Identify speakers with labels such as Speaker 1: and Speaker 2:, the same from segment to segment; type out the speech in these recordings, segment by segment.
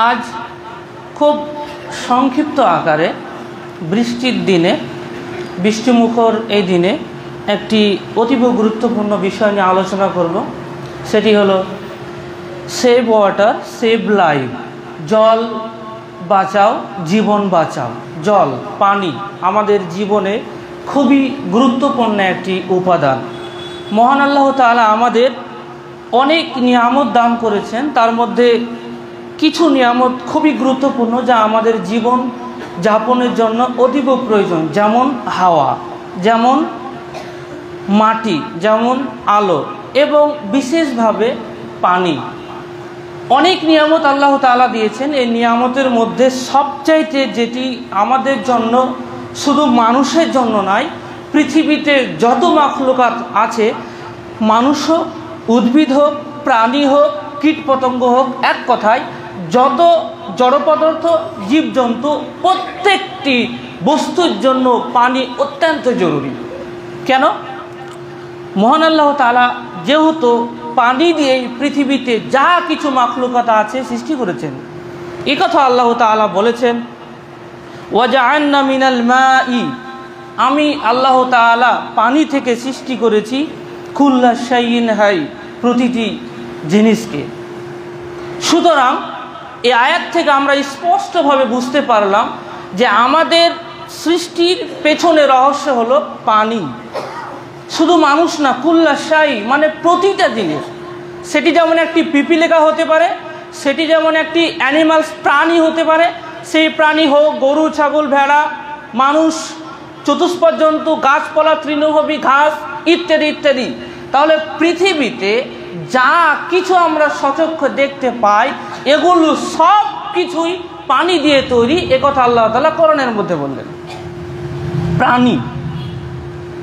Speaker 1: আজ খুব সংক্ষিপ্ত আকারে বৃষ্টির দিনে, বৃষ্টিমুখর এই দিনে একটি অতীব গুরুত্বপূর্ণ বিষয় নিয়ে আলোচনা করব। সেটি হলো সেভ ওয়াটার সেভ লাইফ। জল বাঁচাও জীবন বাঁচাও। জল, পানি আমাদের জীবনে খুবই গুরুত্বপূর্ণ একটি উপাদান। মহান আল্লাহ তাআলা আমাদের অনেক নিয়ামত দান করেছেন, তার মধ্যে কিছু নিয়ামত খুবই গুরুত্বপূর্ণ যা আমাদের জীবন যাপনের জন্য অতীব প্রয়োজন, যেমন হাওয়া, যেমন মাটি, যেমন আলো এবং বিশেষভাবে পানি। অনেক নিয়ামত আল্লাহ তাআলা দিয়েছেন। এই নিয়ামতের মধ্যে সবচাইতে যেটি আমাদের জন্য, শুধু মানুষের জন্য নয়, পৃথিবীতে যত মাখলুকাত আছে, মানুষ হোক, উদ্ভিদ হোক, প্রাণী হোক, কীটপতঙ্গ হোক, এক কথায় যত জড় পদার্থ, জীবজন্তু, প্রত্যেকটি বস্তুর জন্য পানি অত্যন্ত জরুরি। কেন? মহান আল্লাহ তাআলা যেহেতু পানি দিয়ে পৃথিবীতে যা কিছু মাখলুকাত আছে সৃষ্টি করেছেন। এই কথা আল্লাহ তাআলা বলেছেন, ওয়াজআলনা মিনাল মাই, আমি আল্লাহ তাআলা পানি থেকে সৃষ্টি করেছি কুল্লা শাইইন হাই, প্রতিটি জিনিসকে। সুতরাং এই আয়াত থেকে আমরা স্পষ্টভাবে বুঝতে পারলাম যে আমাদের সৃষ্টির পেছনে রহস্য হলো পানি। শুধু মানুষ না, কুল্লা শাই মানে প্রতিটা জিনিস। সেটি যেমন একটি পিপিলিকা হতে পারে, সেটি যেমন একটি অ্যানিমালস, প্রাণী হতে পারে, সেই প্রাণী হোক গরু, ছাগল, ভেড়া, মানুষ, চতুষ্পদ জন্তু, গাছপালা, তৃণভোজী ঘাস ইত্যাদি ইত্যাদি। তাহলে পৃথিবীতে যা কিছু আমরা সচক্ষে দেখতে পাই, এগুলো সব কিছুই পানি দিয়ে তৈরি। একথা আল্লাহ তাআলা কোরআনের মধ্যে বললেন। প্রাণী,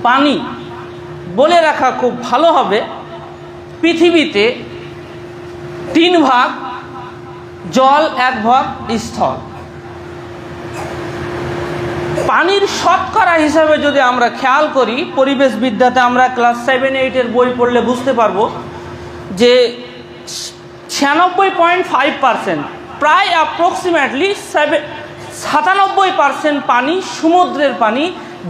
Speaker 1: পানি বলে রাখা খুব ভালো হবে, পৃথিবীতে 3 ভাগ জল, 1 ভাগ স্থল। পানির শতকরা হিসাবে যদি আমরা খেয়াল করি, পরিবেশ বিদ্যাতে আমরা ক্লাস 7-8 বই পড়লে বুঝতে পারবো যে 96.5%, প্রায় অ্যাপ্রক্সিমেটলি 97% পানি সমুদ্রের পানি,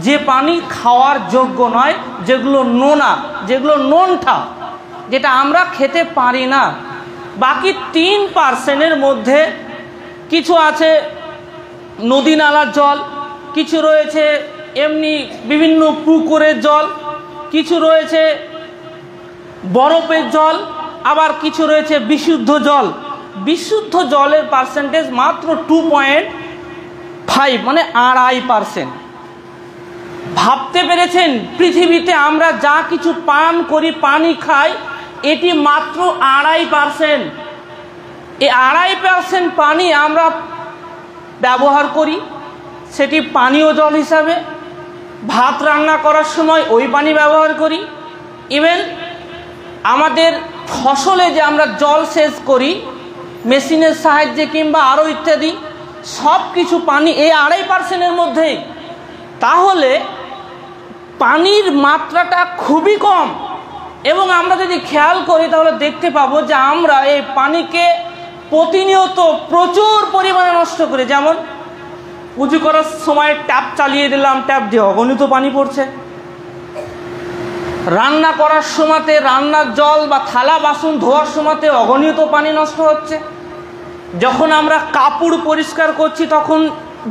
Speaker 1: যে পানি খাওয়ার যোগ্য নয়, যেগুলো নোনা, যেগুলো নোনঠা, যেটা আমরা খেতে পারি না। বাকি 3%-এর মধ্যে কিছু আছে নদী নালার জল, কিছু রয়েছে এমনি বিভিন্ন পুকুরের জল, কিছু রয়েছে বরফের জল, আবার কিছু রয়েছে বিশুদ্ধ জল। বিশুদ্ধ জলের পার্সেন্টেজ মাত্র 2.5, মানে 2.5%। ভাবতে পেরেছেন, পৃথিবীতে আমরা যা কিছু পান করি, পানি খাই, এটি মাত্র 2.5%। এই 2.5% পানি আমরা ব্যবহার করি, সেটি পানীয় জল হিসাবে। ভাত রান্না করার সময় ওই পানি ব্যবহার করি। ইভেন আমাদের ফসলে যে আমরা জল সেচ করি মেশিনের সাহায্যে কিংবা আরও ইত্যাদি, সব কিছু পানি এই 2.5%-এর মধ্যেই। তাহলে পানির মাত্রাটা খুবই কম। এবং আমরা যদি খেয়াল করি তাহলে দেখতে পাবো যে আমরা এই পানিকে প্রতিনিয়ত প্রচুর পরিমাণে নষ্ট করি। যেমন উঁচু করার সময় ট্যাপ চালিয়ে দিলাম, ট্যাপ দিয়ে অগণিত পানি পড়ছে। রান্না করার সময়তে, রান্নার জল বা থালা বাসন ধোয়ার সময়তে অগণিত পানি নষ্ট হচ্ছে। যখন আমরা কাপড় পরিষ্কার করছি, তখন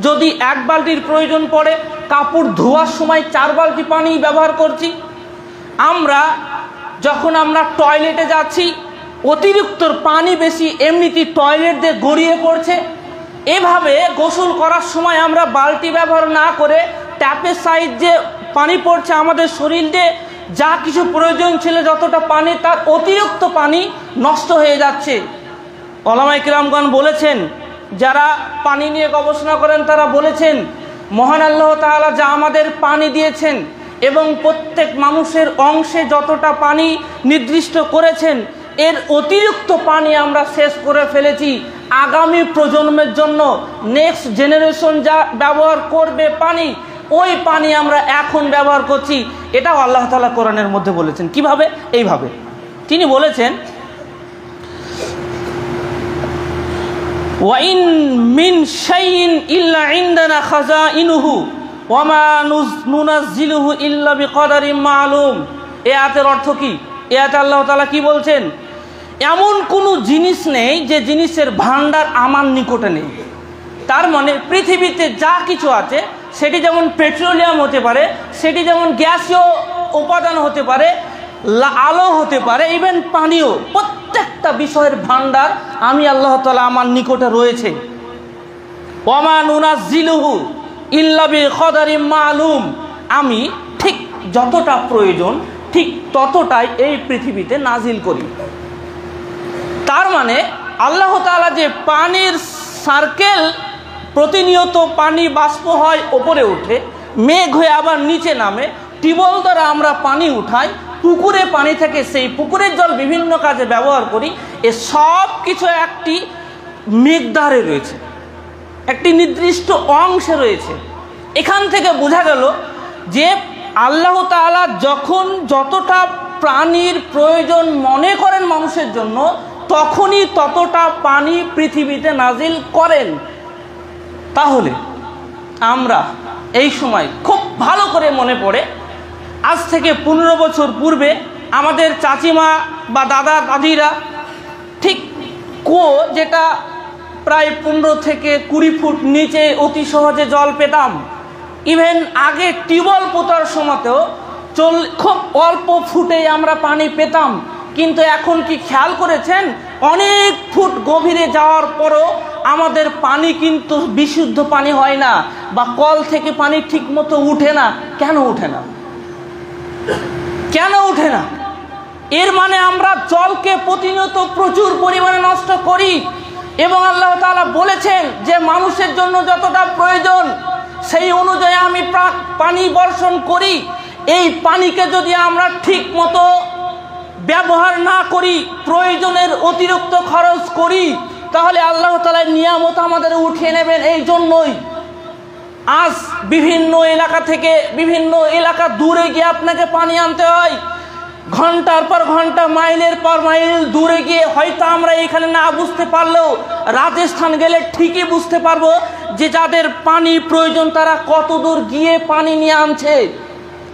Speaker 1: যদি 1 বালতির প্রয়োজন পড়ে, কাপড় ধোয়ার সময় 4 বালতি পানি ব্যবহার করছি। যখন আমরা টয়লেটে যাচ্ছি, অতিরিক্ত পানি বেশি এমনিতেই টয়লেট দিয়ে গড়িয়ে পড়ছে। এভাবে গোসল করার সময় আমরা বালতি ব্যবহার না করে ট্যাপের সাহায্যে পানি পড়ছে আমাদের শরীর দিয়ে, যা কিছু প্রয়োজন ছিল যতটা পানি, তার অতিরিক্ত পানি নষ্ট হয়ে যাচ্ছে। ওলামায়ে কিরামগণ বলেছেন, যারা পানি নিয়ে গবেষণা করেন তারা বলেছেন, মহান আল্লাহ তাআলা যা আমাদের পানি দিয়েছেন এবং প্রত্যেক মানুষের অংশে যতটা পানি নির্দিষ্ট করেছেন, এর অতিরিক্ত পানি আমরা শেষ করে ফেলেছি। আগামী প্রজন্মের জন্য, নেক্সট জেনারেশন যা ব্যবহার করবে পানি, ওই পানি আমরা এখন ব্যবহার করছি। এটাও আল্লাহ তাআলা কোরআনের মধ্যে বলেছেন। কিভাবে? এইভাবে তিনি বলেছেন, ওয়াইন মিন শাইইন ইল্লা ইনদানা খাযাইনুহু ওয়া মা নুনাজ্জিলুহু ইল্লা বিকদারিন মালুম। এই আয়াতের অর্থ কি? এই আয়াতে আল্লাহ তাআলা কি বলছেন? এমন কোনো জিনিস নেই যে জিনিসের ভান্ডার আমার নিকটে নেই। তার মানে পৃথিবীতে যা কিছু আছে সেটি যেমন পেট্রোলিয়াম হতে পারে, সেটি যেমন গ্যাসীয় উপাদান হতে পারে, আলো হতে পারে, ইভেন পানিও, প্রত্যেকটা বিষয়ের ভান্ডার আমি আল্লাহ তাআলা আমার নিকটে রয়েছে। ওয়া মা নুনাজ্জিলুহু ইল্লা বিকদারিন মালুম। আমি ঠিক যতটা প্রয়োজন ঠিক ততটাই এই পৃথিবীতে নাজিল করি। তার মানে আল্লাহ তাআলা যে পানির সার্কেল, প্রতিনিয়ত পানি বাষ্প হয় ওপরে ওঠে, মেঘ হয়ে আবার নিচে নামে, টিউবওয়েল দ্বারা আমরা পানি উঠাই, পুকুরে পানি থেকে সেই পুকুরের জল বিভিন্ন কাজে ব্যবহার করি, এ সব কিছু একটি মিকদারে রয়েছে, একটি নির্দিষ্ট অংশে রয়েছে। এখান থেকে বোঝা গেল যে আল্লাহ তাআলা যখন যতটা পানির প্রয়োজন মনে করেন মানুষের জন্য, তখনই ততটা পানি পৃথিবীতে নাজিল করেন। তাহলে আমরা এই সময় খুব ভালো করে মনে পড়ে, আজ থেকে 15 বছর পূর্বে আমাদের চাচিমা বা দাদা দাদিরা ঠিক কুয়ো, যেটা প্রায় 15 থেকে 20 ফুট নিচে অতি সহজে জল পেতাম, ইভেন আগে টিউবওয়েল পোতার সময়তেও খুব অল্প ফুটেই আমরা পানি পেতাম। কিন্তু এখন কি খেয়াল করেছেন, অনেক ফুট গভীরে যাওয়ার পরও আমাদের পানি কিন্তু বিশুদ্ধ পানি হয় না, বা কল থেকে পানি ঠিক মতো উঠে না। কেন উঠে না? কেন উঠে না? এর মানে আমরা জলকে প্রতিনিয়ত প্রচুর পরিমাণে নষ্ট করি। এবং আল্লাহ তাআলা বলেছেন যে মানুষের জন্য যতটা প্রয়োজন সেই অনুযায়ী আমি পানি বর্ষণ করি। এই পানিকে যদি আমরা ঠিক মতো ব্যবহার না করি, প্রয়োজনের অতিরিক্ত খরচ করি, তাহলে আল্লাহ তাআলার নিয়ামত আমাদের উঠিয়ে নেবেন। এই জন্যই আজ বিভিন্ন এলাকা থেকে বিভিন্ন এলাকা দূরে গিয়ে আপনাকে পানি আনতে হয়, ঘন্টার পর ঘন্টা, মাইলের পর মাইল দূরে গিয়ে। হয়তো আমরা এখানে না বুঝতে পারলেও রাজস্থান গেলে ঠিকই বুঝতে পারবো যে যাদের পানি প্রয়োজন তারা কত দূর গিয়ে পানি নিয়ে আনছে।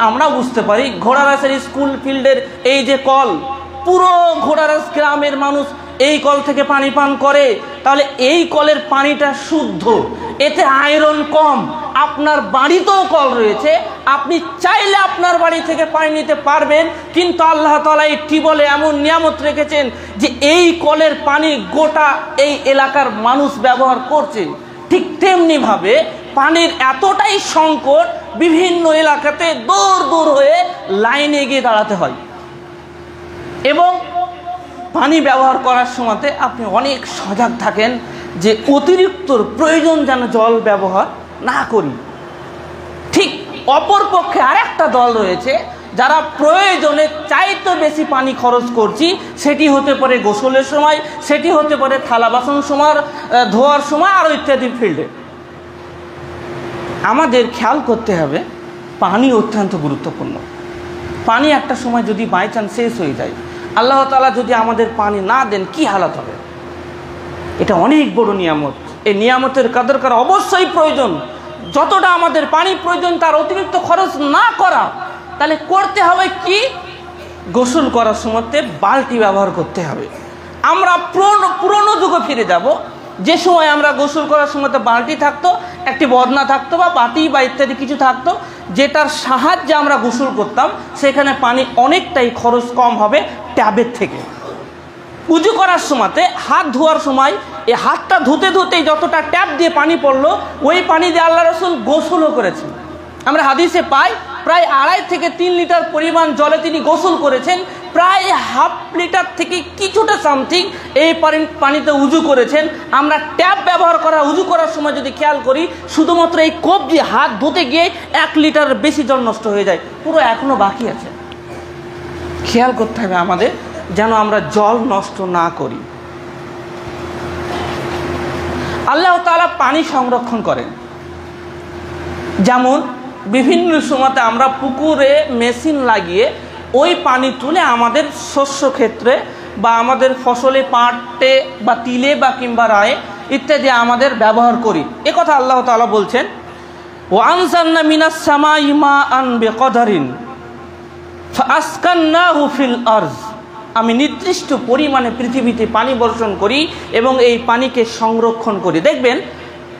Speaker 1: আমরা বুঝতে পারি ঘোড়ারাসের স্কুল ফিল্ডের এই যে কল, পুরো ঘোড়ারাস গ্রামের মানুষ এই কল থেকে পানি পান করে। তাহলে এই কলের পানিটা শুদ্ধ, এতে আয়রন কম। আপনার বাড়িতেও কল রয়েছে, আপনি চাইলে আপনার বাড়ি থেকে পানি নিতে পারবেন, কিন্তু আল্লাহ তাআলা এই টিউবওয়েলে এমন নিয়ামত রেখেছেন যে এই কলের পানি গোটা এই এলাকার মানুষ ব্যবহার করছে। ঠিক তেমনিভাবে পানির এতটাই সংকট, বিভিন্ন এলাকাতে দূর দূর হয়ে লাইনে গিয়ে দাঁড়াতে হয়। এবং পানি ব্যবহার করার সময়তে আপনি অনেক সজাগ থাকেন যে অতিরিক্ত প্রয়োজন যেন জল ব্যবহার না করি। ঠিক অপরপক্ষে আরেকটা দল রয়েছে যারা প্রয়োজনে চাইতে বেশি পানি খরচ করছি, সেটি হতে পারে গোসলের সময়, সেটি হতে পারে থালা বাসন সময়, ধোয়ার সময়, আরও ইত্যাদি ফিল্ডে। আমাদের খেয়াল করতে হবে পানি অত্যন্ত গুরুত্বপূর্ণ। পানি একটা সময় যদি বাই চান্স শেষ হয়ে যায়, আল্লাহ তাআলা যদি আমাদের পানি না দেন, কি হালাত হবে? এটা অনেক বড় নিয়ামত। এই নিয়ামতের কদর করা অবশ্যই প্রয়োজন। যতটা আমাদের পানি প্রয়োজন তার অতিরিক্ত খরচ না করা। তাহলে করতে হবে কি? গোসল করার সময়তে বালতি ব্যবহার করতে হবে। আমরা পুরনো যুগে ফিরে যাব, যে সময় আমরা গোসল করার সময়তে বালতি থাকতো, একটি বদনা থাকতো বা বাটি বা ইত্যাদি কিছু থাকতো, যেটার সাহায্যে আমরা গোসল করতাম। সেখানে পানি অনেকটাই খরচ কম হবে ট্যাবের থেকে। উজু করার সময়তে হাত ধোয়ার সময় এই হাতটা ধুতে ধুতেই যতটা ট্যাপ দিয়ে পানি পড়লো, ওই পানি দিয়ে আল্লাহ রাসূল গোসলও করেছেন। আমরা হাদিসে পাই প্রায় 2.5 থেকে 3 লিটার পরিমাণ জলে তিনি গোসল করেছেন। প্রায় হাফ লিটার থেকে কিছুটা সামথিং এই পানিতে উজু করেছেন। আমরা ট্যাপ ব্যবহার করা উজু করার সময় যদি খেয়াল করি, শুধুমাত্র এই কোপ দিয়ে হাত ধুতে গিয়ে 1 লিটার বেশি জল নষ্ট হয়ে যায়, পুরো এখনো বাকি আছে। খেয়াল করতে হবে আমাদের যেন আমরা জল নষ্ট না করি। আল্লাহ তাআলা পানি সংরক্ষণ করেন। যেমন বিভিন্ন সময়তে আমরা পুকুরে মেশিন লাগিয়ে ওই পানি তুলে আমাদের শস্য ক্ষেত্রে বা আমাদের ফসলে, পাটে বা তিলে বা কিংবা রায়ে ইত্যাদি আমাদের ব্যবহার করি। এ কথা আল্লাহ তাআলা বলছেন, ওয়া আনজালনা মিনাস সামাই মাআন বিকদারিন ফাআসকান্নাহু ফিল আরজ। আমি নির্দিষ্ট পরিমাণে পৃথিবীতে পানি বর্ষণ করি এবং এই পানিকে সংরক্ষণ করি। দেখবেন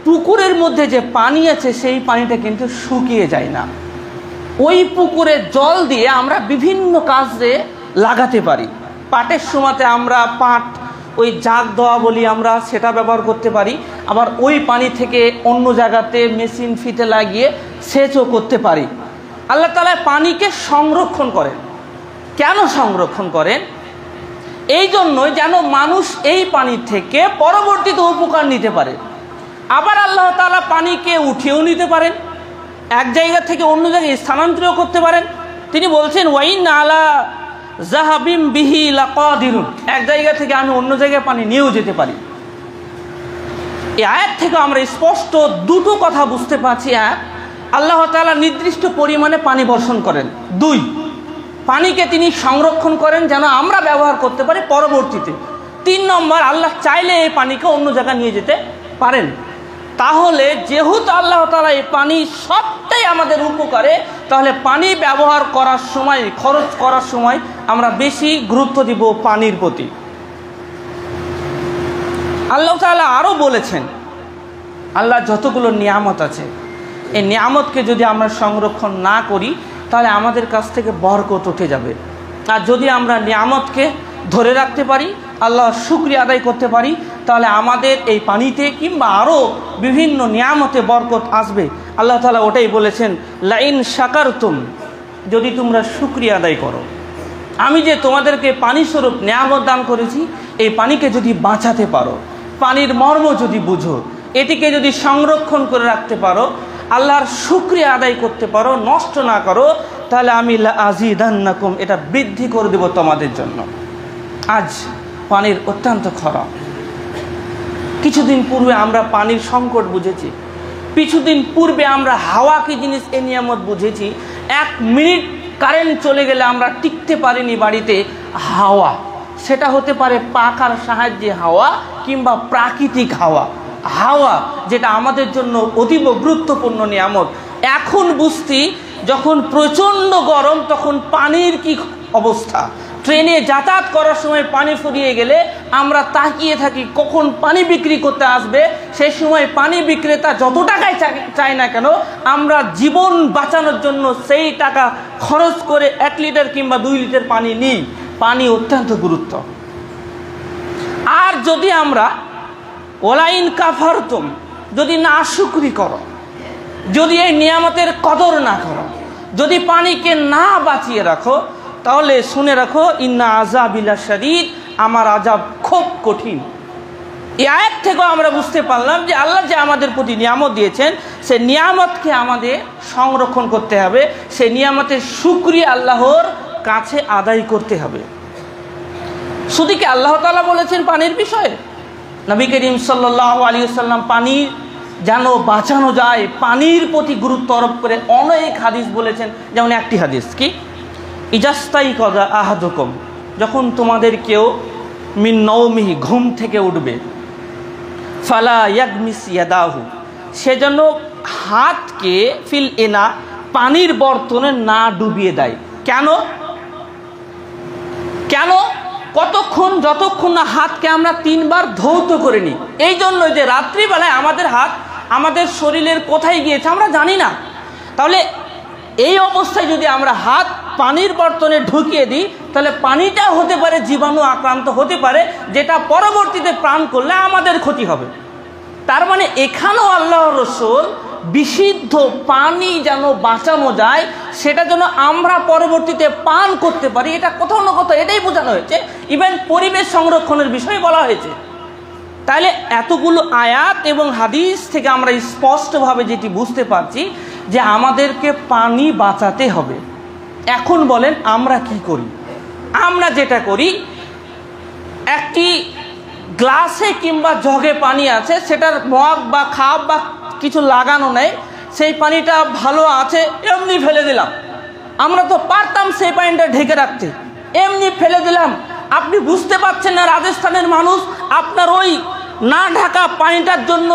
Speaker 1: পুকুরের মধ্যে যে পানি আছে সেই পানিটা কিন্তু শুকিয়ে যায় না। ওই পুকুরের জল দিয়ে আমরা বিভিন্ন কাজে লাগাতে পারি। পাটের সময়তে আমরা পাট ওই জাগ দেওয়া বলি আমরা, সেটা ব্যবহার করতে পারি। আবার ওই পানি থেকে অন্য জায়গাতে মেশিন ফিতে লাগিয়ে সেচও করতে পারি। আল্লাহ তাআলা পানিকে সংরক্ষণ করেন। কেন সংরক্ষণ করেন? এই জন্যই যেন মানুষ এই পানি থেকে পরবর্তীতে উপকার নিতে পারে। আবার আল্লাহ তাআলা পানিকে উঠিয়েও নিতে পারেন, এক জায়গা থেকে অন্য জায়গায় স্থানান্তরিত করতে পারেন। তিনি বলছেন, ওয়াইন আলা জাহাবিম বিহি লাকাদিরুন, এক জায়গা থেকে আমি অন্য জায়গায় পানি নিয়েও যেতে পারি। এই আয়াত থেকে আমরা স্পষ্ট দুটো কথা বুঝতে পারছি। এক, আল্লাহ তাআলা নির্দিষ্ট পরিমাণে পানি বর্ষণ করেন। দুই, পানিকে তিনি সংরক্ষণ করেন যেন আমরা ব্যবহার করতে পারি পরবর্তীতে। তিন নম্বর, আল্লাহ চাইলে এই পানিকে অন্য জায়গায় নিয়ে যেতে পারেন। তাহলে যেহেতু আল্লাহ তাআলা এই পানি সবটাই আমাদের উপকারে, তাহলে পানি ব্যবহার করার সময়, খরচ করার সময় আমরা বেশি গুরুত্ব দিব পানির প্রতি। আল্লাহ তাআলা আরও বলেছেন, আল্লাহ যতগুলো নিয়ামত আছে এই নিয়ামতকে যদি আমরা সংরক্ষণ না করি তাহলে আমাদের কাছ থেকে বরকত উঠে যাবে। আর যদি আমরা নিয়ামতকে ধরে রাখতে পারি, আল্লাহর শুকরিয়া আদায় করতে পারি, তাহলে আমাদের এই পানিতে কিংবা আরও বিভিন্ন নিয়ামতে বরকত আসবে। আল্লাহ তাআলা ওটাই বলেছেন, লাইন শাকারতুম, যদি তোমরা শুকরিয়া আদায় করো। আমি যে তোমাদেরকে পানি স্বরূপ নিয়ামত দান করেছি, এই পানিকে যদি বাঁচাতে পারো, পানির মর্ম যদি বুঝো, এটিকে যদি সংরক্ষণ করে রাখতে পারো, আল্লাহর শুকরিয়া আদায় করতে পারো, নষ্ট না করো, তাহলে আমি লাযিদান্নাকুম, এটা বৃদ্ধি করে দেব তোমাদের জন্য। আজ পানির অত্যন্ত খরা। কিছুদিন পূর্বে আমরা পানির সংকট বুঝেছি। কিছুদিন পূর্বে আমরা হাওয়া কি জিনিস এ নিয়ামত বুঝেছি। 1 মিনিট কারেন্ট চলে গেলে আমরা টিকতে পারিনি বাড়িতে। হাওয়া, সেটা হতে পারে পাখার সাহায্যে হাওয়া কিংবা প্রাকৃতিক হাওয়া। হাওয়া যেটা আমাদের জন্য অতীব গুরুত্বপূর্ণ নিয়ামত। এখন বুঝতি যখন প্রচণ্ড গরম তখন পানির কি অবস্থা। ট্রেনে যাতায়াত করার সময় পানি ফুরিয়ে গেলে আমরা তাকিয়ে থাকি কখন পানি বিক্রি করতে আসবে। সেই সময় পানি বিক্রেতা যত টাকায় চাই না কেন, আমরা জীবন বাঁচানোর জন্য সেই টাকা খরচ করে 1 লিটার কিংবা 2 লিটার পানি নিই। পানি অত্যন্ত গুরুত্ব। আর যদি আমরা ওয়ালাইন কাফারতুম, যদি নাশুকরি করো, যদি এই নিয়ামতের কদর না করো, যদি পানিকে না বাঁচিয়ে রাখো, তাহলে শুনে রাখো, ইন্না আযাবি লাশাদীদ, আমার আযাব খুব কঠিন। এই আয়াত থেকেও আমরা বুঝতে পারলাম যে আল্লাহ যে আমাদের প্রতি নিয়ামত দিয়েছেন, সে নিয়ামতকে আমাদের সংরক্ষণ করতে হবে। সেই নিয়ামতের শুকরিয়া আল্লাহর কাছে আদায় করতে হবে। শুধু কি আল্লাহ তাআলা বলেছেন পানির বিষয়ে? নবী করিম সাল্লাল্লাহু আলাইহি ওয়াসাল্লাম পানি যেন বাঁচানো যায়, পানির প্রতি গুরুত্ব আরোপ করে অনেক হাদিস বলেছেন। যেমন একটি হাদিস কি, ইজাস্তাই কদা আহাদুকুম, যখন তোমাদের কেউ মিন নওমিহি, ঘুম থেকে উঠবে, ফালা ইয়াগমিস ইয়াদাহু, সেজন্য হাতকে ফিল এনা, পানির বর্তনে না ডুবিয়ে দেয়। কেন? কেন? কতক্ষণ? যতক্ষণ না হাতকে আমরা 3 বার ধৌত করে নিই। এই জন্য যে রাত্রিবেলায় আমাদের হাত আমাদের শরীরের কোথায় গিয়েছে আমরা জানি না। তাহলে এই অবস্থায় যদি আমরা হাত পানির বর্তনে ঢুকিয়ে দিই, তাহলে পানিটা হতে পারে জীবাণু আক্রান্ত হতে পারে, যেটা পরবর্তীতে পান করলে আমাদের ক্ষতি হবে। তার মানে এখানেও আল্লাহর রাসূল বিশুদ্ধ পানি যেন বাঁচানো যায়, সেটা যেন আমরা পরবর্তীতে পান করতে পারি, এটা কোথাও না কোথাও এটাই বোঝানো হয়েছে। ইভেন পরিবেশ সংরক্ষণের বিষয়ে বলা হয়েছে। তাহলে এতগুলো আয়াত এবং হাদিস থেকে আমরা স্পষ্টভাবে যেটি বুঝতে পারছি যে আমাদেরকে পানি বাঁচাতে হবে। এখন বলেন আমরা কি করি? আমরা যেটা করি, একটি গ্লাসে কিংবা জগে পানি আছে, সেটার মগ বা খাপ বা কিছু লাগানো নেই, সেই পানিটা ভালো আছে এমনি ফেলে দিলাম। আমরা তো পারতাম সেই পানিটা ঢেকে রাখতে, এমনি ফেলে দিলাম। আপনি বুঝতে পারছেন না রাজস্থানের মানুষ আপনার ওই না ঢাকা পানিটার জন্য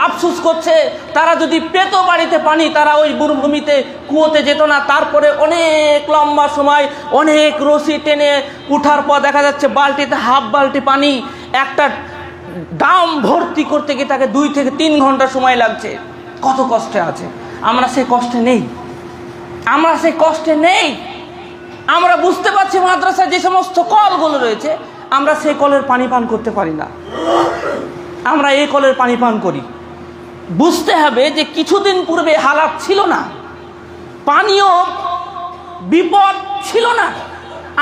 Speaker 1: আফসোস করছে। তারা যদি পেত বাড়িতে পানি, তারা ওই মরুভূমিতে কুয়োতে যেত না। তারপরে অনেক লম্বা সময় অনেক রশি টেনে উঠার পর দেখা যাচ্ছে বালতিতে হাফ বালতি পানি, একটা ড্রাম ভর্তি করতে গিয়ে তাকে 2 থেকে 3 ঘন্টা সময় লাগছে। কত কষ্টে আছে। আমরা সেই কষ্টে নেই, আমরা সেই কষ্টে নেই। আমরা বুঝতে পারছি মাদ্রাসায় যে সমস্ত কলগুলো রয়েছে, আমরা সেই কলের পানি পান করতে পারি না, আমরা এই কলের পানি পান করি। বুঝতে হবে যে কিছুদিন পূর্বে হালাত ছিল না, পানীয় বিপদ ছিল না,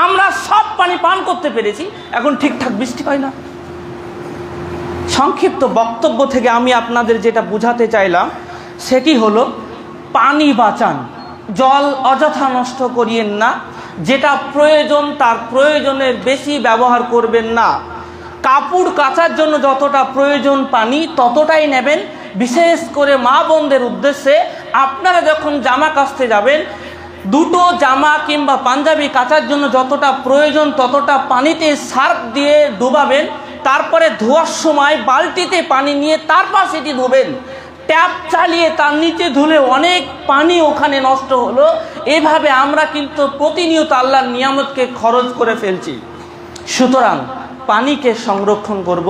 Speaker 1: আমরা সব পানি পান করতে পেরেছি, এখন ঠিকঠাক বৃষ্টি হয় না। সংক্ষিপ্ত বক্তব্য থেকে আমি আপনাদের যেটা বোঝাতে চাইলাম সেটি হলো, পানি বাঁচান, জল অযথা নষ্ট করিয়েন না, যেটা প্রয়োজন তার প্রয়োজনের বেশি ব্যবহার করবেন না। কাপড় কাচার জন্য যতটা প্রয়োজন পানি ততটাই নেবেন। বিশেষ করে মা বোনদের উদ্দেশ্যে, আপনারা যখন জামা কাচতে যাবেন, 2টো জামা কিংবা পাঞ্জাবি কাচার জন্য যতটা প্রয়োজন ততটা পানিতে সার্ফ দিয়ে ডুবাবেন, তারপরে ধোয়ার সময় বালতিতে পানি নিয়ে তারপর সেটি ধোবেন। ট্যাপ চালিয়ে তার নিচে ধুলে অনেক পানি ওখানে নষ্ট হলো। এভাবে আমরা কিন্তু প্রতিনিয়ত আল্লাহর নিয়ামতকে খরচ করে ফেলছি। সুতরাং পানিকে সংরক্ষণ করব।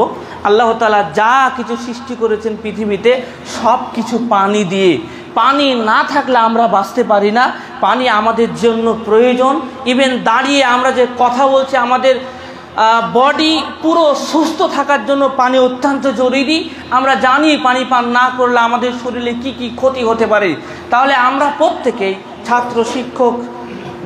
Speaker 1: আল্লাহ তাআলা যা কিছু সৃষ্টি করেছেন পৃথিবীতে সব কিছু পানি দিয়ে। পানি না থাকলে আমরা বাঁচতে পারি না। পানি আমাদের জন্য প্রয়োজন। ইভেন দাঁড়িয়ে আমরা যে কথা বলছি, আমাদের বডি পুরো সুস্থ থাকার জন্য পানি অত্যন্ত জরুরি। আমরা জানি পানি পান না করলে আমাদের শরীরে কি কি ক্ষতি হতে পারে। তাহলে আমরা প্রত্যেকেই, ছাত্র, শিক্ষক,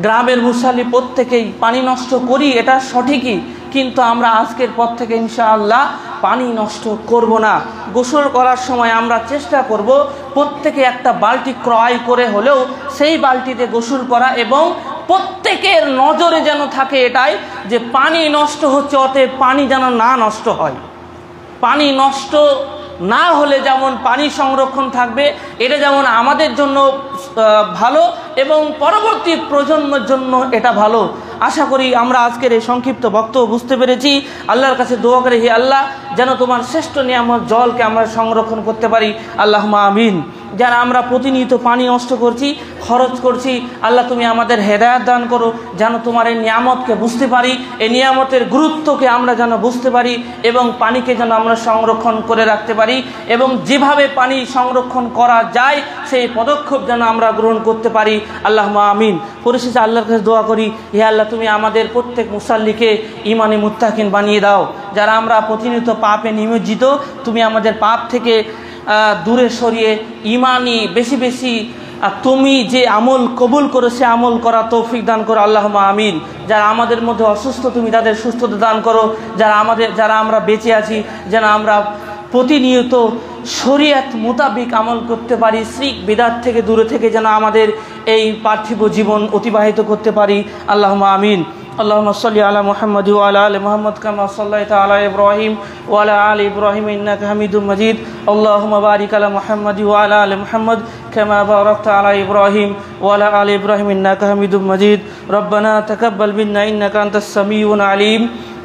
Speaker 1: গ্রামের মুসাল্লি, প্রত্যেকেই পানি নষ্ট করি, এটা সঠিকই, কিন্তু আমরা আজকের পর থেকে ইনশাআল্লাহ পানি নষ্ট করব না। গোসল করার সময় আমরা চেষ্টা করব প্রত্যেকে একটা বালতি ক্রয় করে হলেও সেই বালতিতে গোসল করা, এবং প্রত্যেকের নজরে যেন থাকে এটাই যে পানি নষ্ট হচ্ছে, অতএব পানি যেন না নষ্ট হয়। পানি নষ্ট না হলে যেমন পানি সংরক্ষণ থাকবে, এটা যেমন আমাদের জন্য ভালো এবং পরবর্তী প্রজন্মের জন্য এটা ভালো। আশা করি আমরা আজকের এই সংক্ষিপ্ত বক্তব্য বুঝতে পেরেছি। আল্লাহর কাছে দোয়া করে, হে আল্লাহ, যেন তোমার শ্রেষ্ঠ নিয়ামত জলকে আমরা সংরক্ষণ করতে পারি। আল্লাহুম্মা আমিন। যারা আমরা প্রতিনিয়ত পানি নষ্ট করছি, খরচ করছি, আল্লাহ তুমি আমাদের হেদায়েত দান করো, যেন তোমার এই নিয়ামতকে বুঝতে পারি, এই নিয়ামতের গুরুত্বকে আমরা যেন বুঝতে পারি, এবং পানিকে যেন আমরা সংরক্ষণ করে রাখতে পারি, এবং যেভাবে পানি সংরক্ষণ করা যায় সেই পদক্ষেপ যেন আমরা গ্রহণ করতে পারি। আল্লাহুম্মা আমিন। পরিশেষে আল্লাহর কাছে দোয়া করি, হে আল্লাহ, তুমি আমাদের প্রত্যেক মুসাল্লিকে ঈমানে মুত্তাকিন বানিয়ে দাও। যারা আমরা প্রতিনিয়ত পাপে নিমজ্জিত, তুমি আমাদের পাপ থেকে দূরে সরিয়ে ঈমানি বেশি বেশি তুমি যে আমল কবুল করো সে আমল করা তৌফিক দান করো। আল্লাহুম্মা আমিন। যারা আমাদের মধ্যে অসুস্থ, তুমি তাদের সুস্থতা দান করো। যারা আমরা বেঁচে আছি, যেন আমরা প্রতিনিয়ত শরীয়ত মোতাবিক আমল করতে পারি, শিরক বিদআত থেকে দূরে থেকে যেন আমাদের এই পার্থিব জীবন অতিবাহিত করতে পারি। আল্লাহুম্মা আমিন। আল্লাহুম্মা সাল্লি আলা মুহাম্মাদ ওয়া আলা আলি মুহাম্মাদ কামা সাল্লাইতা আলা ইব্রাহিম ওয়া আলা আলি ইব্রাহিম ইন্নাকা হামিদুম মাজিদ। আল্লাহুম্মা বারিক আলা মুহাম্মাদ ওয়া আলা আলি মুহাম্মাদ কামা বারাকতা আলা ইব্রাহিম ওয়া আলা আলি ইব্রাহিম ইন্নাকা হামিদুম মাজিদ। রব্বানা তাকাব্বাল মিন্না ইন্নাকা আনতাস সামিউল আলিম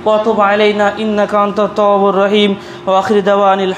Speaker 1: ওয়া তুব আলাইনা ইন্নাকা আনতাত তাওয়াবুর রহিম। ওয়া আখির দাওয়ানিল